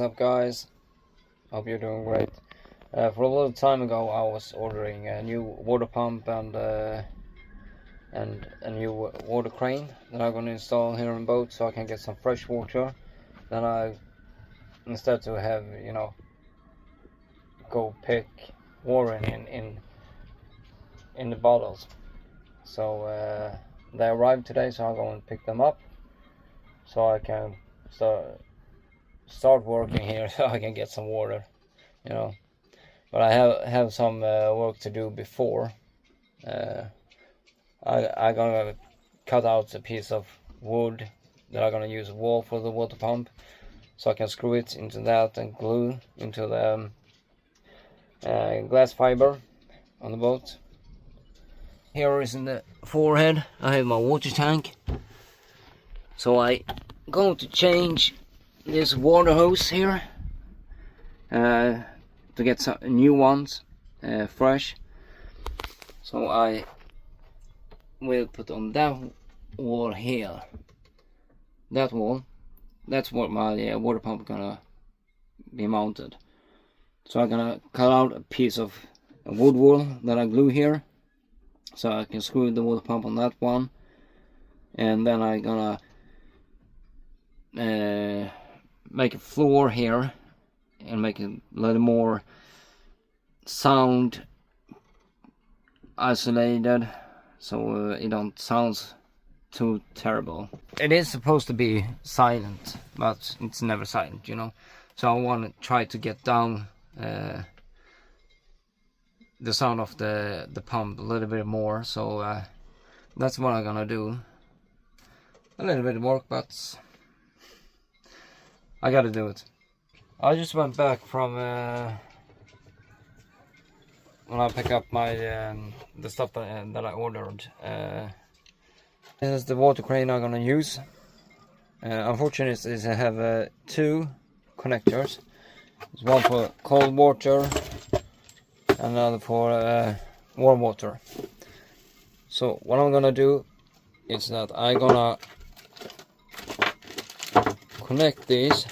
up, guys? Hope you're doing great. For a little time ago I was ordering a new water pump and a new water crane that I'm going to install here in boat, so I can get some fresh water. Then I, instead to have, go pick water in the bottles. So they arrived today, so I'm going to pick them up so I can start working here so I can get some water, but I have some work to do before. I'm gonna cut out a piece of wood that I'm gonna use a wall for the water pump, so I can screw it into that and glue into the glass fiber on the boat. Here is in the forehead I have my water tank, so I going to change this water hose here to get some new ones, fresh. So I will put on that wall here. That wall, that's what my water pump gonna be mounted. So I'm gonna cut out a piece of wood wall that I glue here, so I can screw the water pump on that one, and then I'm gonna make a floor here and make it a little more sound isolated, so it don't sound too terrible. It is supposed to be silent, but it's never silent, so I want to try to get down the sound of the pump a little bit more. So that's what I'm gonna do. A little bit of work, but I gotta do it. I just went back from when I pick up my the stuff that I ordered. This is the water crane I'm gonna use. Unfortunately, I have two connectors. There's one for cold water, another for warm water. So what I'm gonna do is that I'm gonna connect these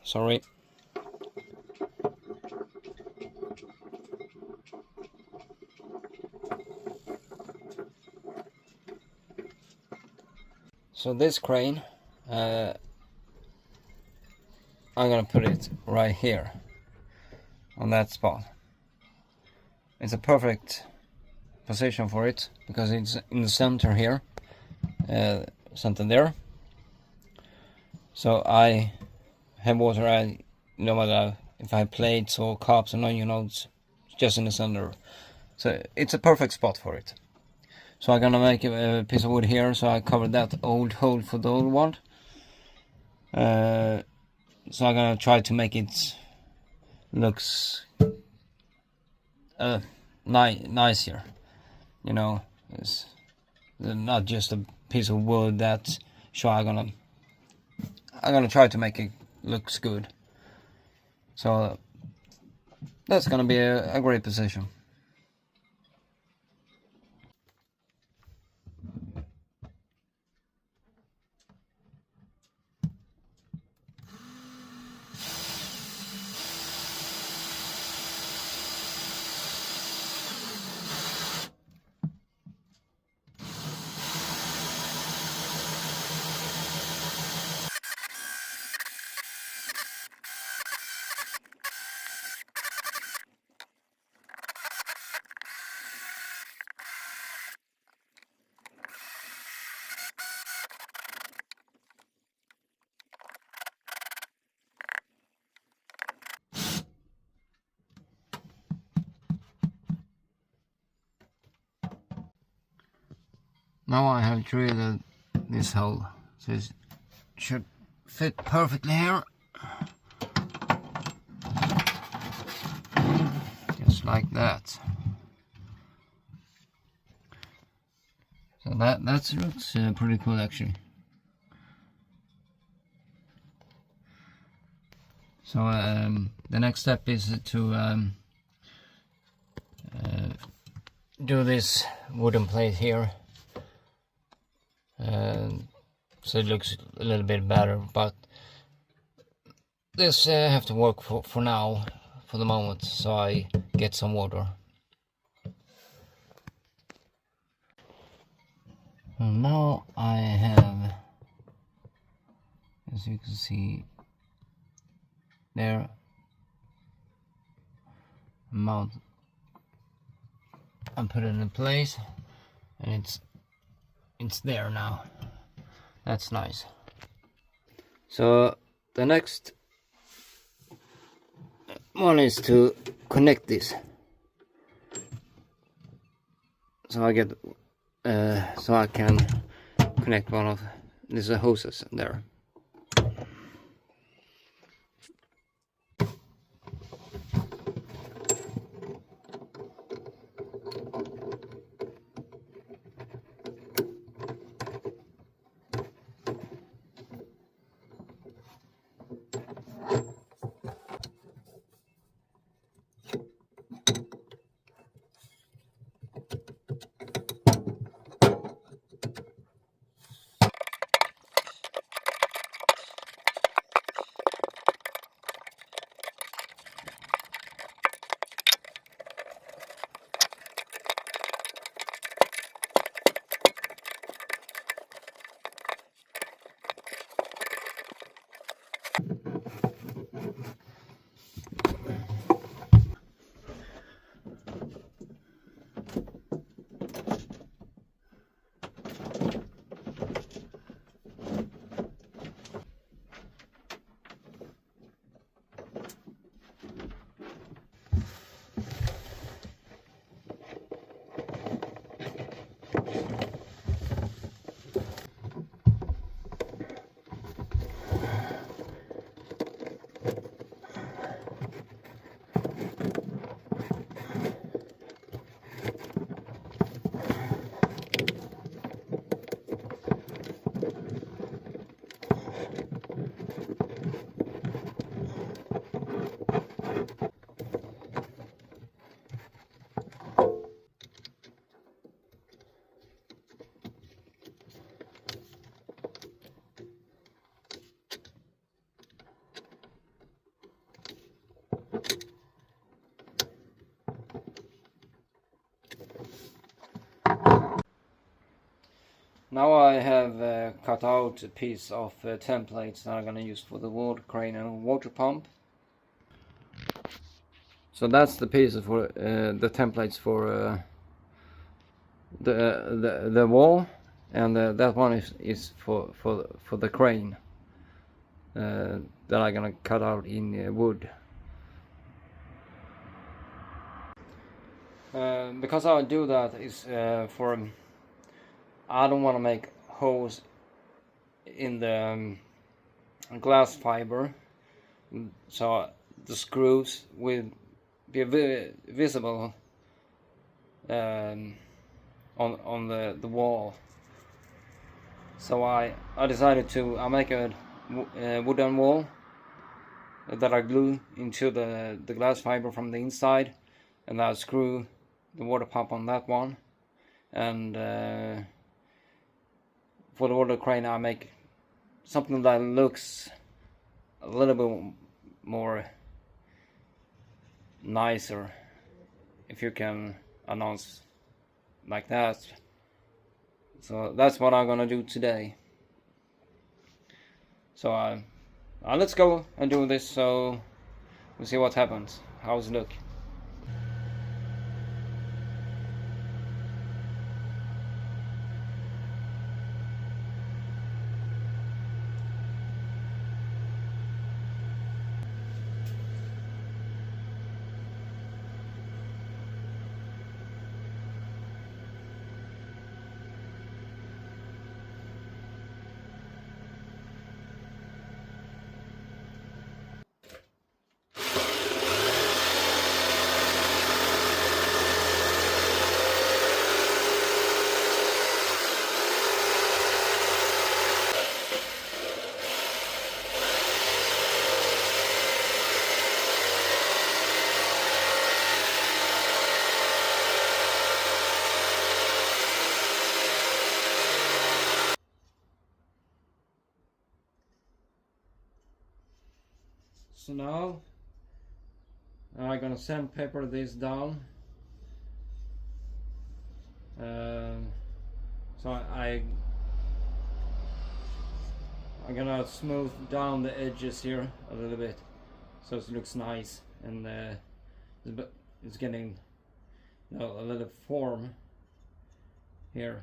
sorry. So this crane, I'm gonna put it right here on that spot. It's a perfect position for it because it's in the center here, center there. So I have water, no matter if I have plates or cups or not, it's just in the center. So it's a perfect spot for it. So I'm gonna make a piece of wood here, so I covered that old hole for the old one. So I'm gonna try to make it looks nicer, it's not just a piece of wood. That so I'm gonna try to make it looks good. So that's gonna be a great position. Now I have drilled this hole, so it should fit perfectly here. Just like that. So that looks pretty cool actually. So the next step is to do this wooden plate here, so it looks a little bit better, but this have to work for now, for the moment, so I get some water. And now I have, as you can see there, mount and put it in place, and it's there now. That's nice. So the next one is to connect this, so I get so I can connect one of these hoses there. Now I have cut out a piece of templates that I'm gonna use for the water crane and water pump. So that's the piece for the templates for the wall, and that one is for the crane that I'm gonna cut out in wood. Because I do that is for I don't want to make holes in the glass fiber, so the screws will be visible on the wall. So I decided to make a wooden wall that I glue into the glass fiber from the inside, and I screw the water pump on that one, and for the water crane I make something that looks a little bit more nicer, if you can announce like that. So that's what I'm gonna do today. So let's go and do this, so we'll see what happens. How's it look? So now I'm gonna sandpaper this down. So I'm gonna smooth down the edges here a little bit so it looks nice, and it's getting, you know, a little form here.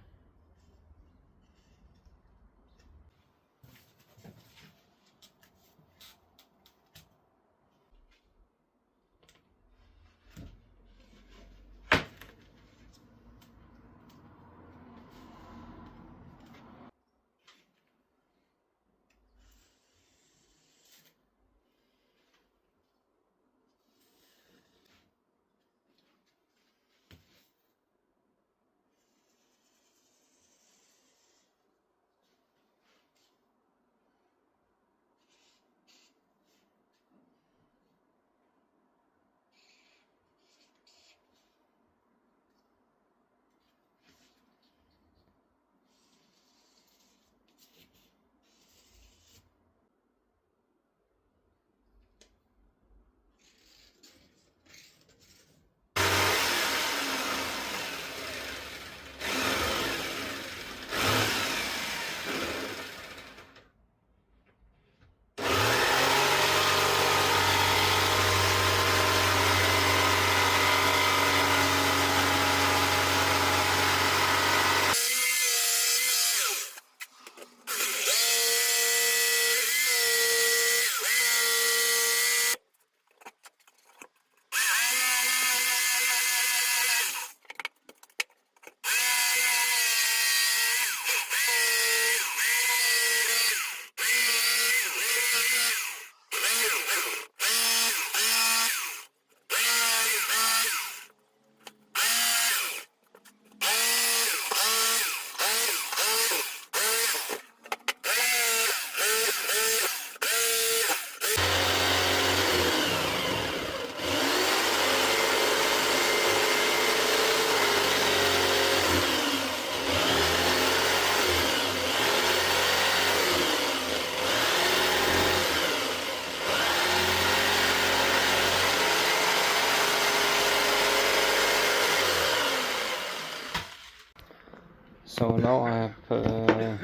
So now I have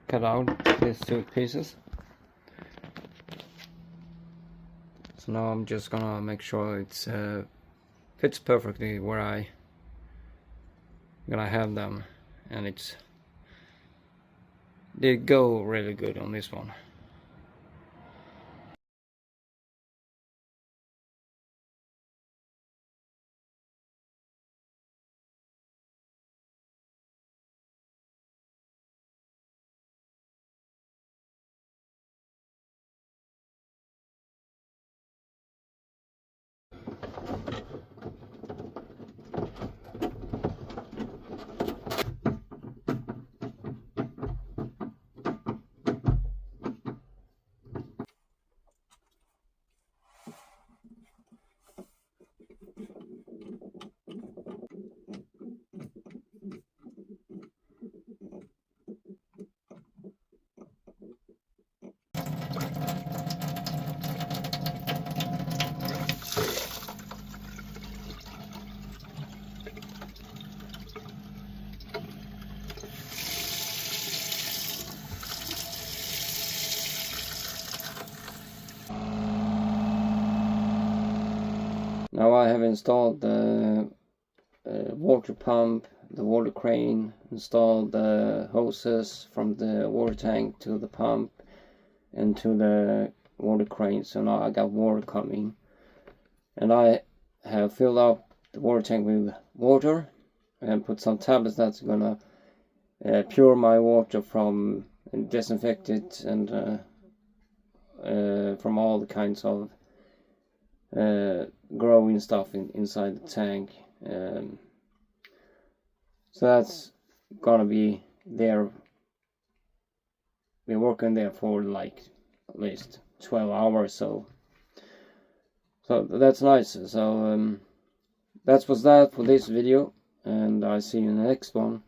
cut out these two pieces. So now I'm just gonna make sure it's fits perfectly where I'm gonna have them, and they go really good on this one. Now I have installed the water pump, the water crane, installed the hoses from the water tank to the pump and to the water crane. So now I got water coming, and I have filled up the water tank with water and put some tablets that's gonna pure my water from, and disinfect it, and from all the kinds of growing stuff inside the tank. So that's gonna be there. We're working there for like at least 12 hours, so that's nice. So that was that for this video, and I'll see you in the next one.